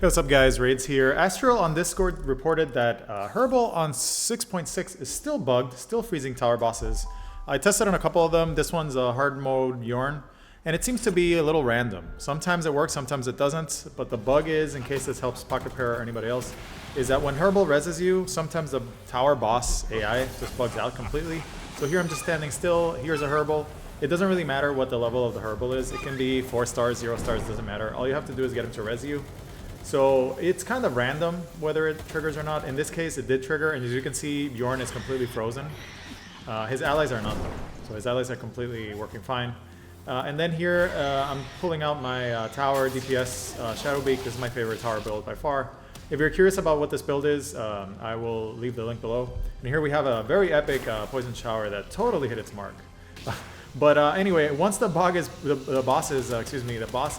What's up guys, Raids here. Astral on Discord reported that Herbil on 6.6 is still bugged, still freezing tower bosses. I tested on a couple of them. This one's a hard mode Yorn, and it seems to be a little random. Sometimes it works, sometimes it doesn't, but the bug is, in case this helps Pocket Pair or anybody else, is that when Herbil reses you, sometimes the tower boss AI just bugs out completely. So here I'm just standing still, here's a Herbil. It doesn't really matter what the level of the Herbil is. It can be 4 stars, 0 stars, doesn't matter. All you have to do is get him to res you. So it's kind of random whether it triggers or not. In this case, it did trigger, and as you can see, Bjorn is completely frozen. His allies are not though. So his allies are completely working fine. And then here, I'm pulling out my tower DPS Shadowbeak. This is my favorite tower build by far. If you're curious about what this build is, I will leave the link below. And here we have a very epic poison shower that totally hit its mark. But anyway, once the boss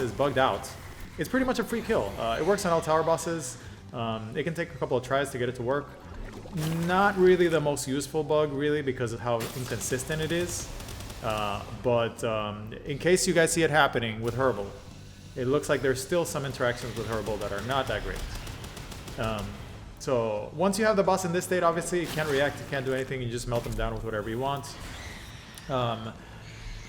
is bugged out, it's pretty much a free kill. It works on all tower bosses. It can take a couple of tries to get it to work. Not really the most useful bug, really, because of how inconsistent it is. But in case you guys see it happening with Herbil, it looks like there's still some interactions with Herbil that are not that great. So once you have the boss in this state, obviously you can't react, you can't do anything, you just melt them down with whatever you want.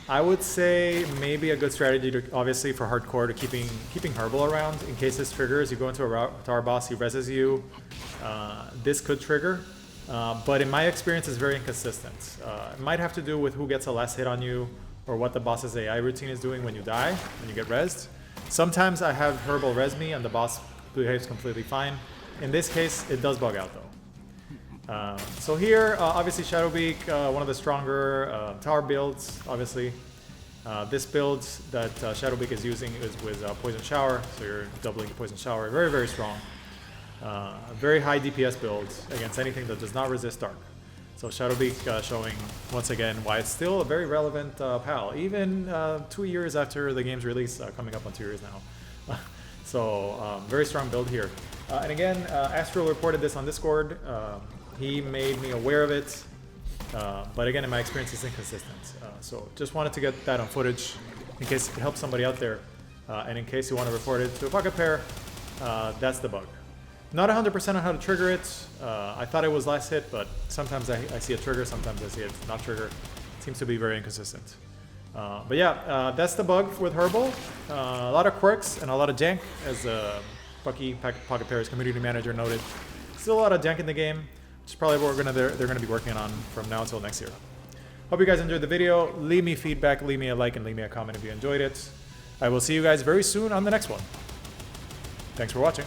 I would say maybe a good strategy to, obviously for hardcore, to keeping Herbil around in case this triggers. You go into a tower boss, he reses you. This could trigger, but in my experience, it's very inconsistent. It might have to do with who gets the last hit on you, or what the boss's AI routine is doing when you die, when you get rezzed. Sometimes I have Herbil res me and the boss behaves completely fine. In this case, it does bug out though. So here, obviously Shadowbeak, one of the stronger tower builds, obviously. This build that Shadowbeak is using is with Poison Shower, so you're doubling the Poison Shower. Very, very strong. Very high DPS build against anything that does not resist Dark. So Shadowbeak showing, once again, why it's still a very relevant pal, even 2 years after the game's release, coming up on 2 years now. So, very strong build here. And again, Astral reported this on Discord. He made me aware of it, but again, in my experience, it's inconsistent. So just wanted to get that on footage in case it helps somebody out there, and in case you want to report it to a Pocket Pair, that's the bug. Not 100% on how to trigger it. I thought it was last hit, but sometimes I see a trigger, sometimes I see it not trigger. It seems to be very inconsistent. But yeah, that's the bug with Herbil. A lot of quirks and a lot of jank, as Bucky, Pocket Pair's community manager, noted. Still a lot of jank in the game, which is probably what they're gonna be working on from now until next year. Hope you guys enjoyed the video. Leave me feedback, leave me a like, and leave me a comment if you enjoyed it. I will see you guys very soon on the next one. Thanks for watching.